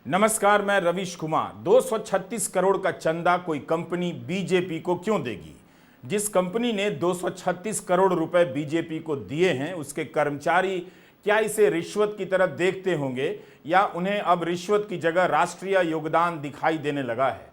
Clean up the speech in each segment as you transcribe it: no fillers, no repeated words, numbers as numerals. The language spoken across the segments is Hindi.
नमस्कार, मैं रवीश कुमार। 236 करोड़ का चंदा कोई कंपनी बीजेपी को क्यों देगी? जिस कंपनी ने 236 करोड़ रुपए बीजेपी को दिए हैं, उसके कर्मचारी क्या इसे रिश्वत की तरह देखते होंगे या उन्हें अब रिश्वत की जगह राष्ट्रीय योगदान दिखाई देने लगा है?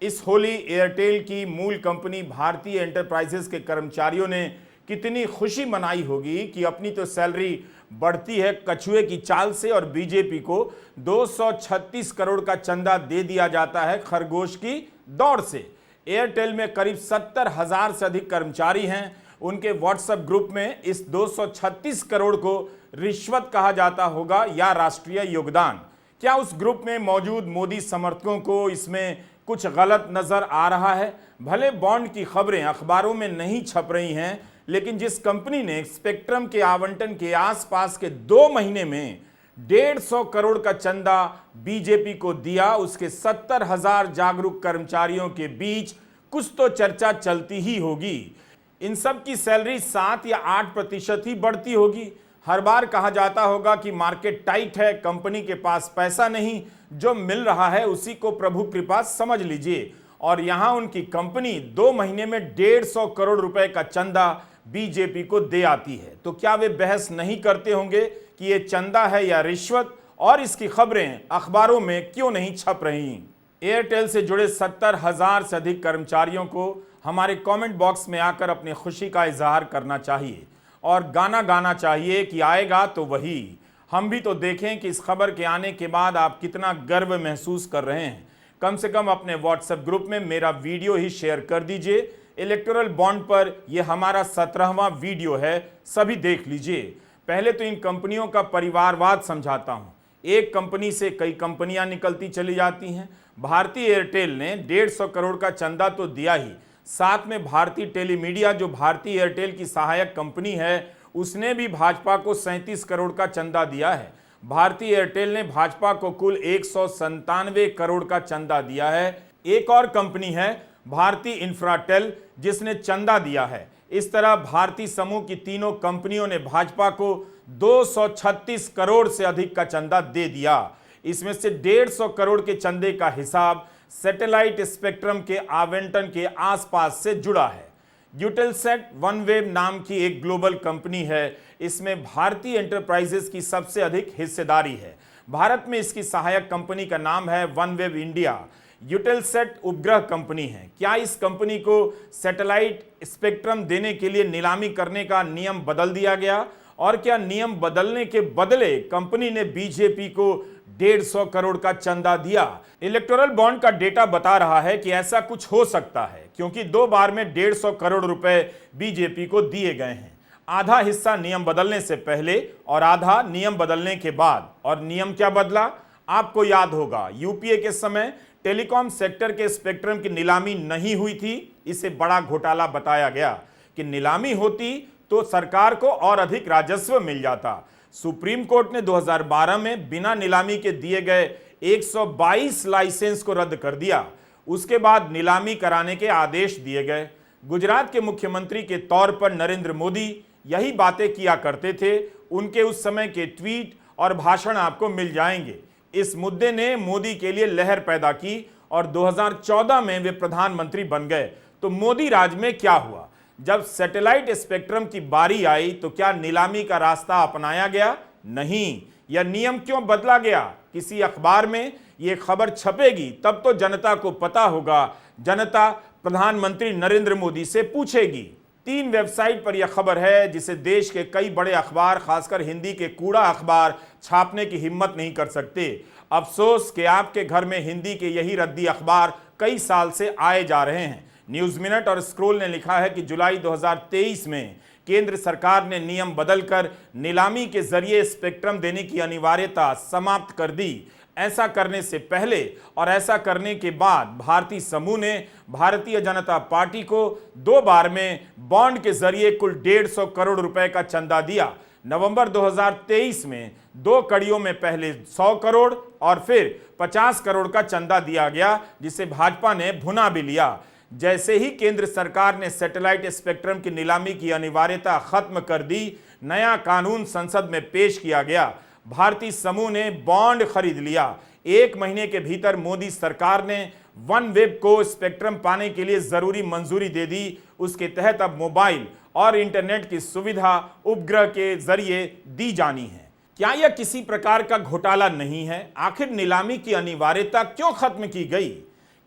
इस होली एयरटेल की मूल कंपनी भारती एंटरप्राइजेस के कर्मचारियों ने कितनी खुशी मनाई होगी कि अपनी तो सैलरी बढ़ती है कछुए की चाल से और बीजेपी को 236 करोड़ का चंदा दे दिया जाता है खरगोश की दौड़ से। एयरटेल में करीब 70,000 से अधिक कर्मचारी हैं। उनके व्हाट्सएप ग्रुप में इस 236 करोड़ को रिश्वत कहा जाता होगा या राष्ट्रीय योगदान? क्या उस ग्रुप में मौजूद मोदी समर्थकों को इसमें कुछ गलत नजर आ रहा है? भले बॉन्ड की खबरें अखबारों में नहीं छप रही हैं, लेकिन जिस कंपनी ने स्पेक्ट्रम के आवंटन के आसपास के 2 महीने में 150 करोड़ का चंदा बीजेपी को दिया, उसके 70,000 जागरूक कर्मचारियों के बीच कुछ तो चर्चा चलती ही होगी। इन सब की सैलरी 7 या 8% ही बढ़ती होगी। हर बार कहा जाता होगा कि मार्केट टाइट है, कंपनी के पास पैसा नहीं, जो मिल रहा है उसी को प्रभु कृपा समझ लीजिए। और यहां उनकी कंपनी 2 महीने में 150 करोड़ रुपए का चंदा बीजेपी को दे आती है, तो क्या वे बहस नहीं करते होंगे कि ये चंदा है या रिश्वत, और इसकी खबरें अखबारों में क्यों नहीं छप रही? एयरटेल से जुड़े 70,000 से अधिक कर्मचारियों को हमारे कमेंट बॉक्स में आकर अपनी खुशी का इजहार करना चाहिए और गाना गाना चाहिए कि आएगा तो वही। हम भी तो देखें कि इस खबर के आने के बाद आप कितना गर्व महसूस कर रहे हैं। कम से कम अपने व्हाट्सएप ग्रुप में मेरा वीडियो ही शेयर कर दीजिए। इलेक्टोरल बॉन्ड पर यह हमारा 17वां वीडियो है, सभी देख लीजिए। पहले तो इन कंपनियों का परिवारवाद समझाता हूं। एक कंपनी से कई कंपनियां निकलती चली जाती हैं। भारती एयरटेल ने 150 करोड़ का चंदा तो दिया ही, साथ में भारती टेलीमीडिया जो भारती एयरटेल की सहायक कंपनी है, उसने भी भाजपा को 37 करोड़ का चंदा दिया है। भारती एयरटेल ने भाजपा को कुल 197 करोड़ का चंदा दिया है। एक और कंपनी है भारती इंफ्राटेल, जिसने चंदा दिया है। इस तरह भारती समूह की तीनों कंपनियों ने भाजपा को 236 करोड़ से अधिक का चंदा दे दिया। इसमें से 150 करोड़ के चंदे का हिसाब सैटेलाइट स्पेक्ट्रम के आवंटन के आसपास से जुड़ा है। यूटेलसेट वनवेव नाम की एक ग्लोबल कंपनी है। इसमें भारती एंटरप्राइजेस की सबसे अधिक हिस्सेदारी है। भारत में इसकी सहायक कंपनी का नाम है वनवेव इंडिया। यूटेलसेट उपग्रह कंपनी है। क्या इस कंपनी को सैटेलाइट स्पेक्ट्रम देने के लिए नीलामी करने का नियम बदल दिया गया? और क्या नियम बदलने के बदले कंपनी ने बीजेपी को 150 करोड़ का चंदा दिया? इलेक्टोरल बॉन्ड का डेटा बता रहा है कि ऐसा कुछ हो सकता है, क्योंकि 2 बार में 150 करोड़ रुपए बीजेपी को दिए गए हैं। आधा हिस्सा नियम बदलने से पहले और आधा नियम बदलने के बाद। और नियम क्या बदला? आपको याद होगा, यूपीए के समय टेलीकॉम सेक्टर के स्पेक्ट्रम की नीलामी नहीं हुई थी। इसे बड़ा घोटाला बताया गया कि नीलामी होती तो सरकार को और अधिक राजस्व मिल जाता। सुप्रीम कोर्ट ने 2012 में बिना नीलामी के दिए गए 122 लाइसेंस को रद्द कर दिया। उसके बाद नीलामी कराने के आदेश दिए गए। गुजरात के मुख्यमंत्री के तौर पर नरेंद्र मोदी यही बातें किया करते थे। उनके उस समय के ट्वीट और भाषण आपको मिल जाएंगे। इस मुद्दे ने मोदी के लिए लहर पैदा की और 2014 में वे प्रधानमंत्री बन गए। तो मोदी राज में क्या हुआ? जब सैटेलाइट स्पेक्ट्रम की बारी आई तो क्या नीलामी का रास्ता अपनाया गया? नहीं। यह नियम क्यों बदला गया? किसी अखबार में यह खबर छपेगी तब तो जनता को पता होगा। जनता प्रधानमंत्री नरेंद्र मोदी से पूछेगी। 3 वेबसाइट पर यह खबर है, जिसे देश के कई बड़े अखबार, खासकर हिंदी के कूड़ा अखबार, छापने की हिम्मत नहीं कर सकते। अफसोस कि आपके घर में हिंदी के यही रद्दी अखबार कई साल से आए जा रहे हैं। न्यूज मिनट और स्क्रोल ने लिखा है कि जुलाई 2023 में केंद्र सरकार ने नियम बदलकर नीलामी के जरिए स्पेक्ट्रम देने की अनिवार्यता समाप्त कर दी। ऐसा करने से पहले और ऐसा करने के बाद भारती समूह ने भारतीय जनता पार्टी को 2 बार में बॉन्ड के जरिए कुल 150 करोड़ रुपए का चंदा दिया। नवंबर 2023 में 2 कड़ियों में पहले 100 करोड़ और फिर 50 करोड़ का चंदा दिया गया, जिसे भाजपा ने भुना भी लिया। जैसे ही केंद्र सरकार ने सैटेलाइट स्पेक्ट्रम की नीलामी की अनिवार्यता खत्म कर दी, नया कानून संसद में पेश किया गया। भारती समूह ने बॉन्ड खरीद लिया। 1 महीने के भीतर मोदी सरकार ने OneWeb को स्पेक्ट्रम पाने के लिए जरूरी मंजूरी दे दी। उसके तहत अब मोबाइल और इंटरनेट की सुविधा उपग्रह के जरिए दी जानी है। क्या यह किसी प्रकार का घोटाला नहीं है? आखिर नीलामी की अनिवार्यता क्यों खत्म की गई?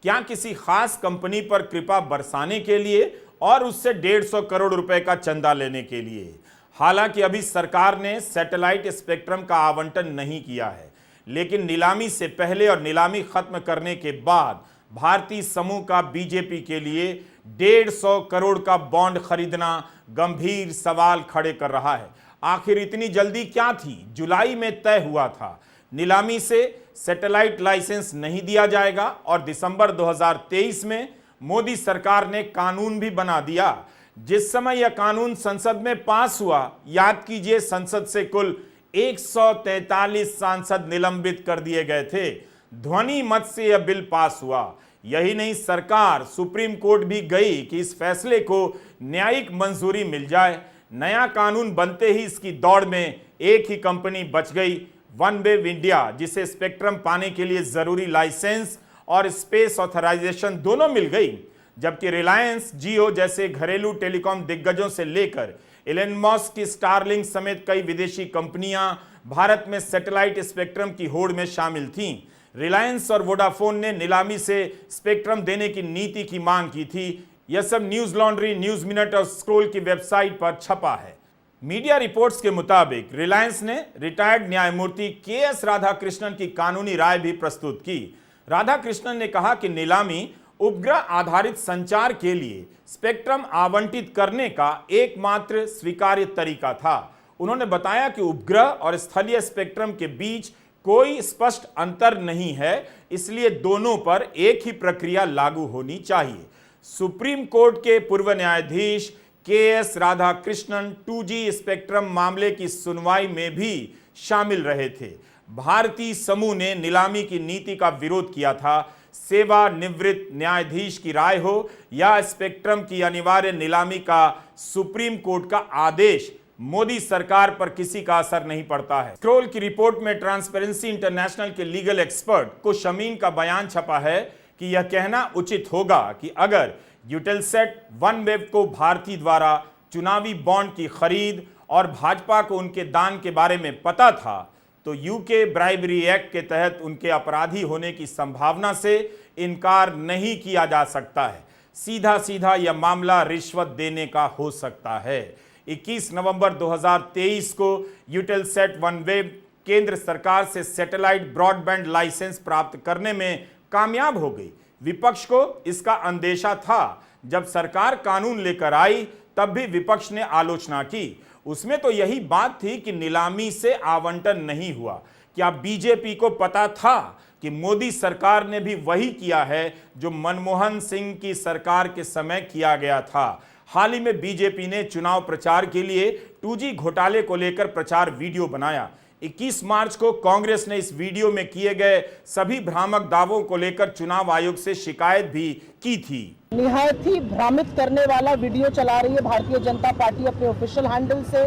क्या किसी खास कंपनी पर कृपा बरसाने के लिए और उससे 150 करोड़ रुपए का चंदा लेने के लिए? हालांकि अभी सरकार ने सैटेलाइट स्पेक्ट्रम का आवंटन नहीं किया है, लेकिन नीलामी से पहले और नीलामी खत्म करने के बाद भारतीय समूह का बीजेपी के लिए 150 करोड़ का बॉन्ड खरीदना गंभीर सवाल खड़े कर रहा है। आखिर इतनी जल्दी क्या थी? जुलाई में तय हुआ था नीलामी से सैटेलाइट लाइसेंस नहीं दिया जाएगा और दिसंबर 2023 में मोदी सरकार ने कानून भी बना दिया। जिस समय यह कानून संसद में पास हुआ, याद कीजिए, संसद से कुल 143 सांसद निलंबित कर दिए गए थे। ध्वनि मत से यह बिल पास हुआ। यही नहीं, सरकार सुप्रीम कोर्ट भी गई कि इस फैसले को न्यायिक मंजूरी मिल जाए। नया कानून बनते ही इसकी दौड़ में एक ही कंपनी बच गई, OneWeb इंडिया, जिसे स्पेक्ट्रम पाने के लिए जरूरी लाइसेंस और स्पेस ऑथराइजेशन दोनों मिल गई। जबकि रिलायंस जियो जैसे घरेलू टेलीकॉम दिग्गजों से लेकर एलन मस्क की स्टारलिंक समेत कई विदेशी कंपनियां भारत में सैटेलाइट स्पेक्ट्रम की होड़ में शामिल थीं। रिलायंस और वोडाफोन ने नीलामी से स्पेक्ट्रम देने की नीति की मांग की थी। यह सब न्यूज लॉन्ड्री, न्यूज मिनट और स्क्रोल की वेबसाइट पर छपा है। मीडिया रिपोर्ट्स के मुताबिक रिलायंस ने रिटायर्ड न्यायमूर्ति KS राधाकृष्णन की कानूनी राय भी प्रस्तुत की। राधाकृष्णन ने कहा कि नीलामी उपग्रह आधारित संचार के लिए स्पेक्ट्रम आवंटित करने का एकमात्र स्वीकार्य तरीका था। उन्होंने बताया कि उपग्रह और स्थलीय स्पेक्ट्रम के बीच कोई स्पष्ट अंतर नहीं है, इसलिए दोनों पर एक ही प्रक्रिया लागू होनी चाहिए। सुप्रीम कोर्ट के पूर्व न्यायाधीश KS राधाकृष्णन 2G स्पेक्ट्रम मामले की सुनवाई में भी शामिल रहे थे। भारतीय समूह ने नीलामी की नीति का विरोध किया था। सेवानिवृत्त न्यायाधीश की राय हो या स्पेक्ट्रम की अनिवार्य नीलामी का सुप्रीम कोर्ट का आदेश, मोदी सरकार पर किसी का असर नहीं पड़ता है। स्क्रोल की रिपोर्ट में ट्रांसपेरेंसी इंटरनेशनल के लीगल एक्सपर्ट कुश अमीन का बयान छपा है कि यह कहना उचित होगा कि अगर यूटेलसेट OneWeb को भारती द्वारा चुनावी बॉन्ड की खरीद और भाजपा को उनके दान के बारे में पता था, तो यूके ब्राइबरी एक्ट के तहत उनके अपराधी होने की संभावना से इनकार नहीं किया जा सकता है। सीधा सीधा यह मामला रिश्वत देने का हो सकता है। 21 नवंबर 2023 को यूटेलसेट OneWeb केंद्र सरकार से सैटेलाइट ब्रॉडबैंड लाइसेंस प्राप्त करने में कामयाब हो गई। विपक्ष को इसका अंदेशा था। जब सरकार कानून लेकर आई तब भी विपक्ष ने आलोचना की। उसमें तो यही बात थी कि नीलामी से आवंटन नहीं हुआ। क्या बीजेपी को पता था कि मोदी सरकार ने भी वही किया है जो मनमोहन सिंह की सरकार के समय किया गया था? हाल ही में बीजेपी ने चुनाव प्रचार के लिए 2G घोटाले को लेकर प्रचार वीडियो बनाया। 21 मार्च को कांग्रेस ने इस वीडियो में किए गए सभी भ्रामक दावों को लेकर चुनाव आयोग से शिकायत भी की थी। निहायत ही भ्रामित करने वाला वीडियो चला रही है भारतीय जनता पार्टी अपने ऑफिशियल हैंडल से।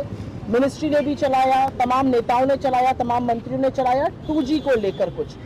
मिनिस्ट्री ने भी चलाया, तमाम नेताओं ने चलाया, तमाम मंत्रियों ने चलाया 2G को लेकर। कुछ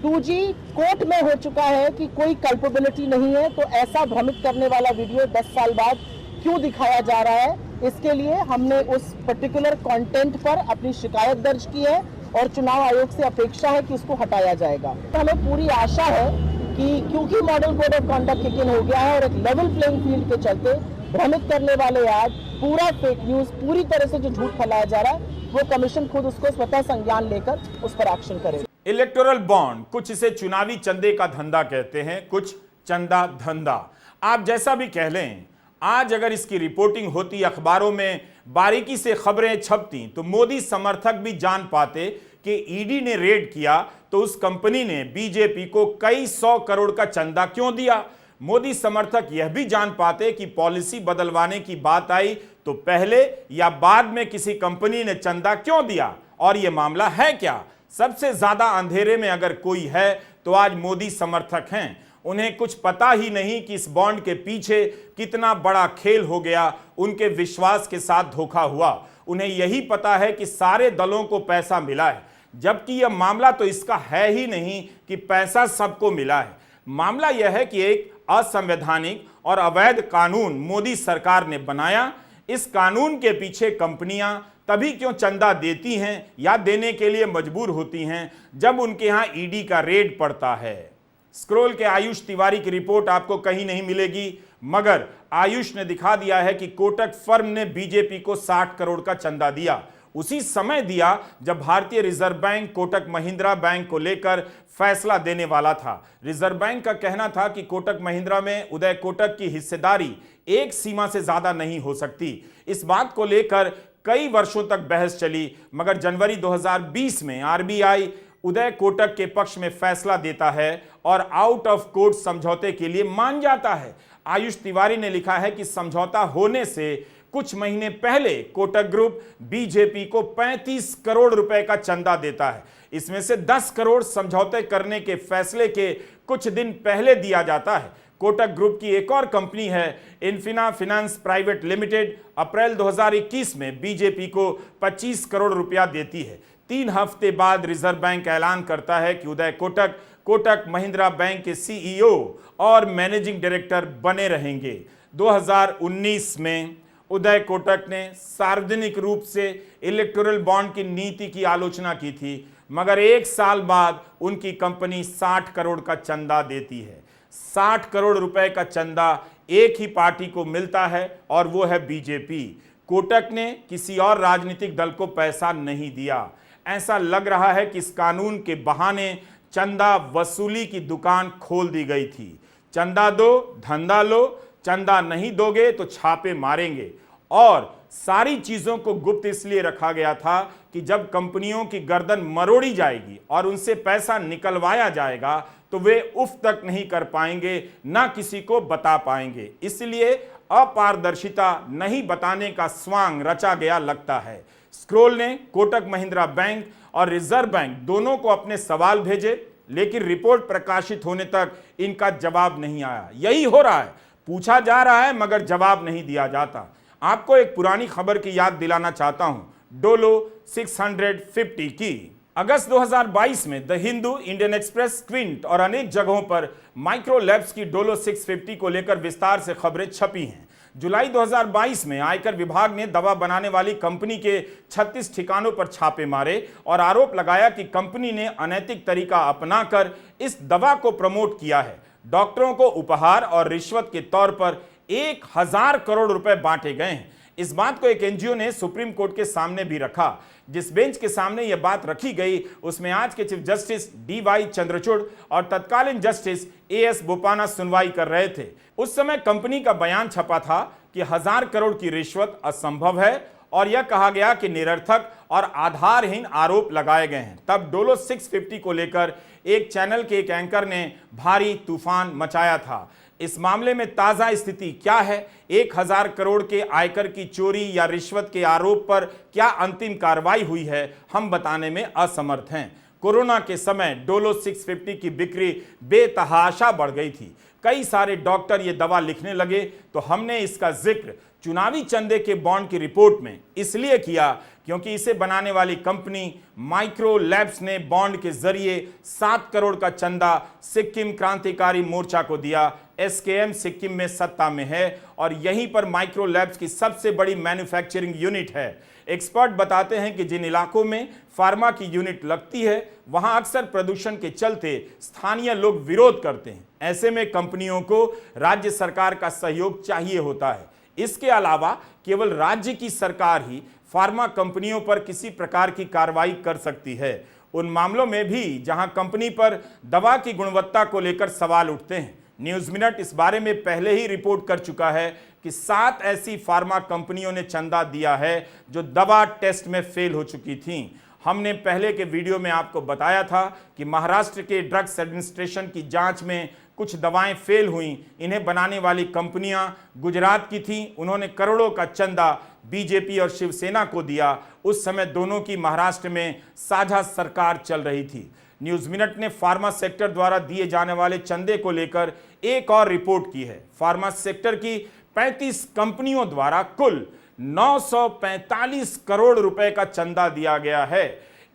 2G कोर्ट में हो चुका है कि कोई कल्पेबिलिटी नहीं है, तो ऐसा भ्रमित करने वाला वीडियो 10 साल बाद क्यों दिखाया जा रहा है? इसके लिए हमने उस पर्टिकुलर कंटेंट पर अपनी शिकायत दर्ज की है और चुनाव आयोग से अपेक्षा है कि उसको हटाया जाएगा। तो हमें पूरी आशा है कि क्योंकि model code of conduct kick in हो गया है और एक लेवल प्लेइंग फील्ड के चलते भ्रमित करने वाले आज पूरा फेक न्यूज, पूरी तरह से जो झूठ फैलाया जा रहा है, वो कमीशन खुद उसको स्वतः संज्ञान लेकर उस पर एक्शन करेगा। इलेक्टोरल बॉन्ड, कुछ इसे चुनावी चंदे का धंधा कहते हैं, कुछ चंदा धंधा, आप जैसा भी कह लें। आज अगर इसकी रिपोर्टिंग होती, अखबारों में बारीकी से खबरें छपती, तो मोदी समर्थक भी जान पाते कि ईडी ने रेड किया तो उस कंपनी ने बीजेपी को कई 100 करोड़ का चंदा क्यों दिया। मोदी समर्थक यह भी जान पाते कि पॉलिसी बदलवाने की बात आई तो पहले या बाद में किसी कंपनी ने चंदा क्यों दिया और यह मामला है क्या। सबसे ज्यादा अंधेरे में अगर कोई है तो आज मोदी समर्थक हैं। उन्हें कुछ पता ही नहीं कि इस बॉन्ड के पीछे कितना बड़ा खेल हो गया, उनके विश्वास के साथ धोखा हुआ। उन्हें यही पता है कि सारे दलों को पैसा मिला है, जबकि यह मामला तो इसका है ही नहीं कि पैसा सबको मिला है। मामला यह है कि एक असंवैधानिक और अवैध कानून मोदी सरकार ने बनाया। इस कानून के पीछे कंपनियां तभी क्यों चंदा देती हैं या देने के लिए मजबूर होती हैं जब उनके यहां ईडी का रेड पड़ता है। स्क्रोल के आयुष तिवारी की रिपोर्ट आपको कहीं नहीं मिलेगी, मगर आयुष ने दिखा दिया है कि कोटक फर्म ने बीजेपी को 60 करोड़ का चंदा दिया। उसी समय दिया जब भारतीय reserve bank Kotak Mahindra bank को लेकर फैसला देने वाला था। रिजर्व बैंक का कहना था कि कोटक महिंद्रा में उदय कोटक की हिस्सेदारी एक सीमा से ज्यादा नहीं हो सकती। इस बात को लेकर कई वर्षों तक बहस चली, मगर जनवरी 2020 में आरबीआई उदय कोटक के पक्ष में फैसला देता है और आउट ऑफ कोर्ट समझौते के लिए मान जाता है। आयुष तिवारी ने लिखा है कि समझौता होने से कुछ महीने पहले कोटक ग्रुप बीजेपी को 35 करोड़ रुपए का चंदा देता है। इसमें से 10 करोड़ समझौते करने के फैसले के कुछ दिन पहले दिया जाता है। कोटक ग्रुप की एक और कंपनी है इन्फिना फाइनेंस प्राइवेट लिमिटेड, अप्रैल 2021 में बीजेपी को 25 करोड़ रुपया देती है। 3 हफ्ते बाद रिजर्व बैंक ऐलान करता है कि उदय कोटक कोटक महिंद्रा बैंक के सीईओ और मैनेजिंग डायरेक्टर बने रहेंगे। 2019 में उदय कोटक ने सार्वजनिक रूप से इलेक्टोरल बॉन्ड की नीति की आलोचना की थी, मगर 1 साल बाद उनकी कंपनी 60 करोड़ का चंदा देती है। 60 करोड़ रुपए का चंदा एक ही पार्टी को मिलता है और वो है बीजेपी। कोटक ने किसी और राजनीतिक दल को पैसा नहीं दिया। ऐसा लग रहा है कि इस कानून के बहाने चंदा वसूली की दुकान खोल दी गई थी। चंदा दो धंधा लो, चंदा नहीं दोगे तो छापे मारेंगे। और सारी चीजों को गुप्त इसलिए रखा गया था कि जब कंपनियों की गर्दन मरोड़ी जाएगी और उनसे पैसा निकलवाया जाएगा तो वे उफ तक नहीं कर पाएंगे, ना किसी को बता पाएंगे। इसलिए अपारदर्शिता नहीं बताने का स्वांग रचा गया लगता है। स्क्रोल ने कोटक महिंद्रा बैंक और रिजर्व बैंक दोनों को अपने सवाल भेजे, लेकिन रिपोर्ट प्रकाशित होने तक इनका जवाब नहीं आया। यही हो रहा है, पूछा जा रहा है मगर जवाब नहीं दिया जाता। आपको एक पुरानी खबर की याद दिलाना चाहता हूं, डोलो 650 की। अगस्त 2022 में the Hindu, Indian express, Quint और अनेक जगहों पर माइक्रो लैब्स की डोलो 650 को लेकर विस्तार से खबरें छपी हैं। जुलाई 2022 में आयकर विभाग ने दवा बनाने वाली कंपनी के 36 ठिकानों पर छापे मारे और आरोप लगाया कि कंपनी ने अनैतिक तरीका अपनाकर इस दवा को प्रमोट किया है। डॉक्टरों को उपहार और रिश्वत के तौर पर 1000 करोड़ रुपए बांटे गए हैं। इस बात को एक एनजीओ ने सुप्रीम कोर्ट के सामने भी रखा। जिस बेंच के सामने यह बात रखी गई उसमें आज के चीफ जस्टिस DY चंद्रचूड़ और तत्कालीन जस्टिस AS बोपाना सुनवाई कर रहे थे। उस समय कंपनी का बयान छपा था कि 1000 करोड़ की रिश्वत असंभव है और यह कहा गया कि निरर्थक और आधारहीन आरोप लगाए गए हैं। तब डोलो 650 को लेकर एक चैनल के एक एंकर ने भारी तूफान मचाया था। इस मामले में ताजा स्थिति क्या है, 1000 करोड़ के आयकर की चोरी या रिश्वत के आरोप पर क्या अंतिम कार्रवाई हुई है, हम बताने में असमर्थ हैं। कोरोना के समय डोलो 650 की बिक्री बेतहाशा बढ़ गई थी। कई सारे डॉक्टर ये दवा लिखने लगे, तो हमने इसका जिक्र चुनावी चंदे के बॉन्ड की रिपोर्ट में इसलिए किया क्योंकि इसे बनाने वाली कंपनी माइक्रो लैब्स ने बॉन्ड के जरिए 7 करोड़ का चंदा सिक्किम क्रांतिकारी मोर्चा को दिया। SKM सिक्किम में सत्ता में है और यहीं पर माइक्रो लैब्स की सबसे बड़ी मैन्युफैक्चरिंग यूनिट है। एक्सपर्ट बताते हैं कि जिन इलाकों में फार्मा की यूनिट लगती है वहां अक्सर प्रदूषण के चलते स्थानीय लोग विरोध करते हैं। ऐसे में कंपनियों को राज्य सरकार का सहयोग चाहिए होता है। इसके अलावा केवल राज्य की सरकार ही फार्मा कंपनियों पर किसी प्रकार की कार्रवाई कर सकती है। उन मामलों में भी जहां कंपनी पर दवा की गुणवत्ता को लेकर सवाल उठते हैं। न्यूज मिनट इस बारे में पहले ही रिपोर्ट कर चुका है कि 7 ऐसी फार्मा कंपनियों ने चंदा दिया है जो दवा टेस्ट में फेल हो चुकी थीं। हमने पहले के वीडियो में आपको बताया था कि महाराष्ट्र के ड्रग्स एडमिनिस्ट्रेशन की जांच में कुछ दवाएं फेल हुई। इन्हें बनाने वाली कंपनियां गुजरात की थीं। उन्होंने करोड़ों का चंदा बीजेपी और शिवसेना को दिया। उस समय दोनों की महाराष्ट्र में साझा सरकार चल रही थी। न्यूज मिनट ने फार्मा सेक्टर द्वारा दिए जाने वाले चंदे को लेकर एक और रिपोर्ट की है। फार्मा सेक्टर की 35 कंपनियों द्वारा कुल 945 करोड़ रुपए का चंदा दिया गया है।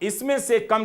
इसमें से कम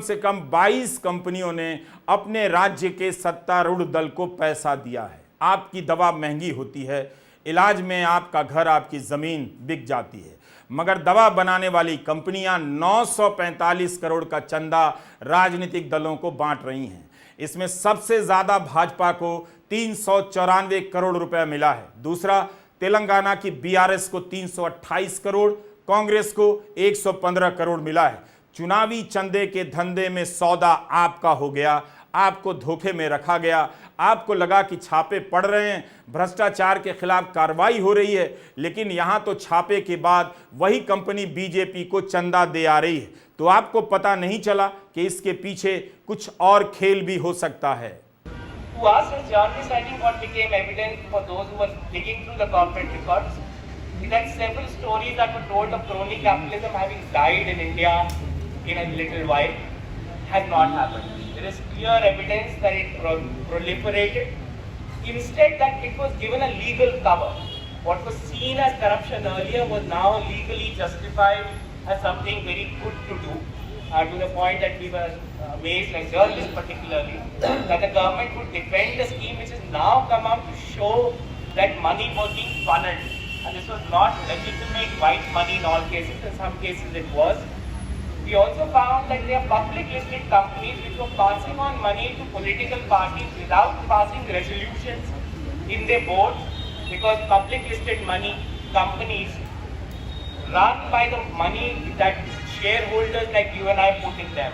22 कंपनियों ने अपने राज्य के सत्तारूढ़ दल को पैसा दिया है। आपकी दवा महंगी होती है, इलाज में आपका घर, आपकी ज़मीन बिक जाती है, मगर दवा बनाने वाली कंपनियां 945 करोड़ का चंदा राजनीतिक दलों को बांट रही हैं। इसमें सबसे ज़्यादा भाजपा को 394 करोड़ रुपए मिला है। दूसरा, तेलंगाना की बीआरएस को 328 करोड़, कांग्रेस को 115 करोड़ मिला है। चुनावी चंदे के धंधे में सौदा आपका हो गया, आपको धोखे में रखा गया। आपको लगा कि छापे पड़ रहे हैं, भ्रष्टाचार के खिलाफ कार्रवाई हो रही है, लेकिन यहां तो छापे के बाद वही कंपनी बीजेपी को चंदा दे आ रही है। तो आपको पता नहीं चला कि इसके पीछे कुछ और खेल भी हो सकता है। To us as journalists, I think what became evident for those who were digging through the corporate records is that several stories that were told of crony capitalism having died in India in a little while has not happened. There is clear evidence that it proliferated. Instead, that it was given a legal cover. What was seen as corruption earlier was now legally justified as something very good to do. To the point that we were amazed, like journalists particularly, that the government would defend a scheme which has now come out to show that money was being funneled. And this was not legitimate white money in all cases. In some cases it was. We also found that there are public listed companies which were passing on money to political parties without passing resolutions in their board, because public listed money companies run by the money that shareholders like you and I put in them.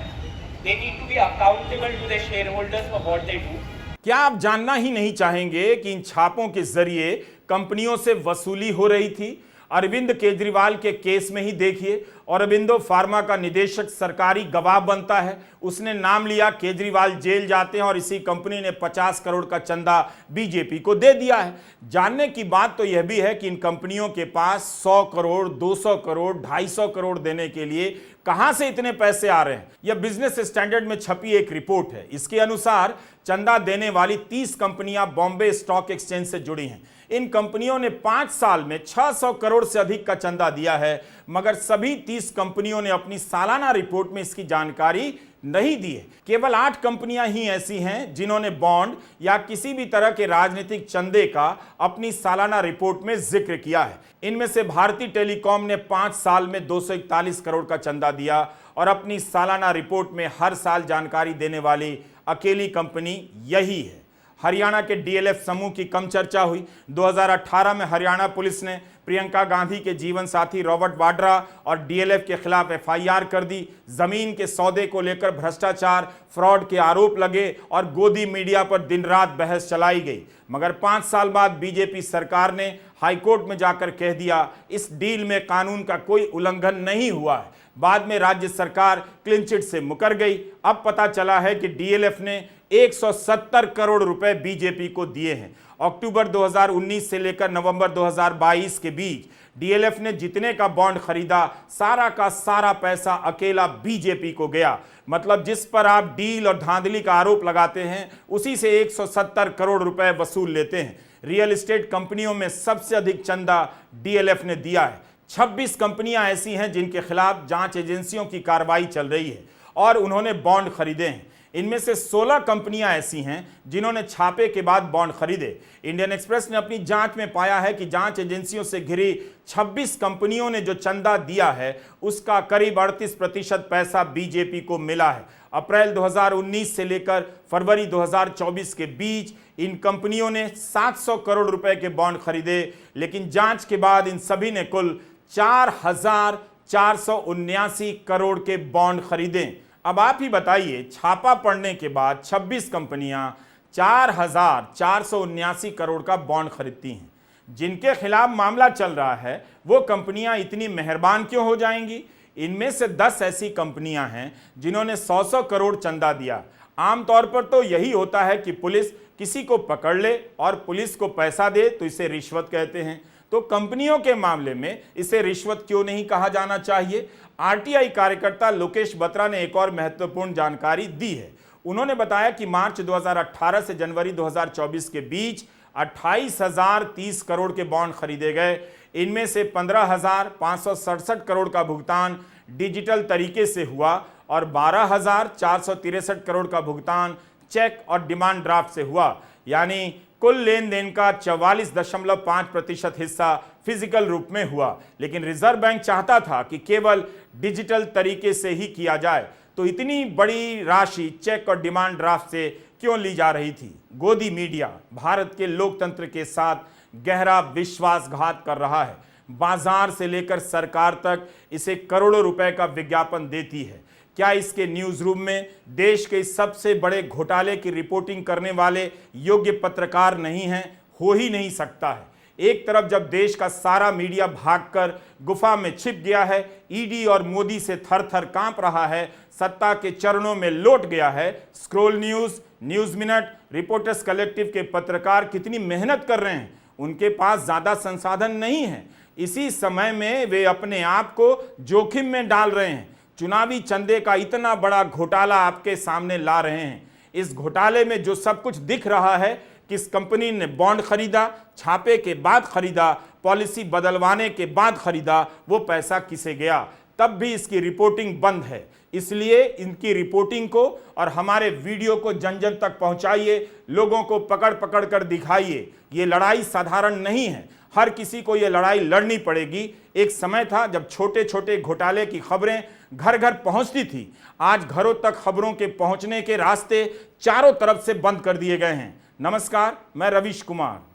They need to be accountable to their shareholders for what they do. क्या आप जानना ही नहीं चाहेंगे कि इन छापों के जरिए कंपनियों से वसूली हो रही थी? अरविंद केजरीवाल के केस में ही देखिए, औरबिंदो फार्मा का निदेशक सरकारी गवाह बनता है। उसने नाम लिया, केजरीवाल जेल जाते हैं और इसी कंपनी ने 50 करोड़ का चंदा बीजेपी को दे दिया है। जानने की बात तो यह भी है कि इन कंपनियों के पास 100 करोड़, 200 करोड़, 250 करोड़ देने के लिए कहां से इतने पैसे आ रहे हैं। यह बिजनेस स्टैंडर्ड में छपी एक रिपोर्ट है। इसके अनुसार चंदा देने वाली 30 कंपनियां बॉम्बे स्टॉक एक्सचेंज से जुड़ी हैं। इन कंपनियों ने 5 साल में 600 करोड़ से अधिक का चंदा दिया है, मगर सभी 30 कंपनियों ने अपनी सालाना रिपोर्ट में इसकी जानकारी नहीं दी है। केवल 8 कंपनियां ही ऐसी हैं जिन्होंने बॉन्ड या किसी भी तरह के राजनीतिक चंदे का अपनी सालाना रिपोर्ट में जिक्र किया है। इनमें से भारती टेलीकॉम ने 5 साल में 241 करोड़ का चंदा दिया और अपनी सालाना रिपोर्ट में हर साल जानकारी देने वाली अकेली कंपनी यही है। हरियाणा के डीएलएफ समूह की कम चर्चा हुई। 2018 में हरियाणा पुलिस ने प्रियंका गांधी के जीवन साथी रॉबर्ट वाड्रा और डीएलएफ के खिलाफ एफआईआर कर दी। जमीन के सौदे को लेकर भ्रष्टाचार, फ्रॉड के आरोप लगे और गोदी मीडिया पर दिन रात बहस चलाई गई। मगर 5 साल बाद बीजेपी सरकार ने हाईकोर्ट में जाकर कह दिया इस डील में कानून का कोई उल्लंघन नहीं हुआ है। बाद में राज्य सरकार क्लीन चिट से मुकर गई। अब पता चला है कि डीएलएफ ने 170 करोड़ रुपए बीजेपी को दिए हैं। अक्टूबर 2019 से लेकर नवंबर 2022 के बीच डीएलएफ ने जितने का बॉन्ड खरीदा, सारा का सारा पैसा अकेला बीजेपी को गया। मतलब जिस पर आप डील और धांधली का आरोप लगाते हैं, उसी से 170 करोड़ रुपए वसूल लेते हैं। रियल एस्टेट कंपनियों में सबसे अधिक चंदा डीएलएफ ने दिया है। 26 कंपनियां ऐसी हैं जिनके खिलाफ जांच एजेंसियों की कार्रवाई चल रही है और उन्होंने बॉन्ड खरीदे हैं। इनमें से 16 कंपनियां ऐसी हैं जिन्होंने छापे के बाद बॉन्ड खरीदे। इंडियन एक्सप्रेस ने अपनी जांच में पाया है कि जांच एजेंसियों से घिरी 26 कंपनियों ने जो चंदा दिया है उसका करीब 38% पैसा बीजेपी को मिला है। अप्रैल 2019 से लेकर फरवरी 2024 के बीच इन कंपनियों ने 700 करोड़ रुपए के बॉन्ड खरीदे, लेकिन जांच के बाद इन सभी ने कुल 4,479 करोड़ के बॉन्ड खरीदे। अब आप ही बताइए, छापा पड़ने के बाद 26 कंपनियां 4,479 करोड़ का बॉन्ड खरीदती हैं। जिनके खिलाफ मामला चल रहा है वो कंपनियां इतनी मेहरबान क्यों हो जाएंगी? इनमें से 10 ऐसी कंपनियां हैं जिन्होंने 100 करोड़ चंदा दिया। आमतौर पर तो यही होता है कि पुलिस किसी को पकड़ ले और पुलिस को पैसा दे तो इसे रिश्वत कहते हैं। तो कंपनियों के मामले में इसे रिश्वत क्यों नहीं कहा जाना चाहिए? आरटीआई कार्यकर्ता लोकेश बत्रा ने एक और महत्वपूर्ण जानकारी दी है। उन्होंने बताया कि मार्च 2018 से जनवरी 2024 के बीच 28,030 करोड़ के बॉन्ड खरीदे गए। इनमें से 15,567 करोड़ का भुगतान डिजिटल तरीके से हुआ और 12,463 करोड़ का भुगतान चेक और डिमांड ड्राफ्ट से हुआ। यानी कुल लेन देन का 44.5% हिस्सा फिजिकल रूप में हुआ। लेकिन रिजर्व बैंक चाहता था कि केवल डिजिटल तरीके से ही किया जाए, तो इतनी बड़ी राशि चेक और डिमांड ड्राफ्ट से क्यों ली जा रही थी? गोदी मीडिया भारत के लोकतंत्र के साथ गहरा विश्वासघात कर रहा है। बाजार से लेकर सरकार तक इसे करोड़ों रुपए का विज्ञापन देती है। क्या इसके न्यूज रूम में देश के सबसे बड़े घोटाले की रिपोर्टिंग करने वाले योग्य पत्रकार नहीं हैं? हो ही नहीं सकता है। एक तरफ जब देश का सारा मीडिया भागकर गुफा में छिप गया है, ईडी और मोदी से थर थर कांप रहा है, सत्ता के चरणों में लौट गया है, scroll news, news minute, reporters collective के पत्रकार कितनी मेहनत कर रहे हैं, उनके पास ज्यादा संसाधन नहीं है। इसी समय में वे अपने आप को जोखिम में डाल रहे हैं। चुनावी चंदे का इतना बड़ा घोटाला आपके सामने ला रहे हैं। इस घोटाले में जो सब कुछ दिख रहा है, किस कंपनी ने बॉन्ड खरीदा, छापे के बाद खरीदा, पॉलिसी बदलवाने के बाद खरीदा, वो पैसा किसे गया, तब भी इसकी रिपोर्टिंग बंद है। इसलिए इनकी रिपोर्टिंग को और हमारे वीडियो को जन जन तक पहुंचाइए, लोगों को पकड़ पकड़ कर दिखाइए। ये लड़ाई साधारण नहीं है, हर किसी को ये लड़ाई लड़नी पड़ेगी। एक समय था जब छोटे छोटे घोटाले की खबरें घर घर पहुंचती थी। आज घरों तक खबरों के पहुंचने के रास्ते चारों तरफ से बंद कर दिए गए हैं। नमस्कार, मैं रवीश कुमार।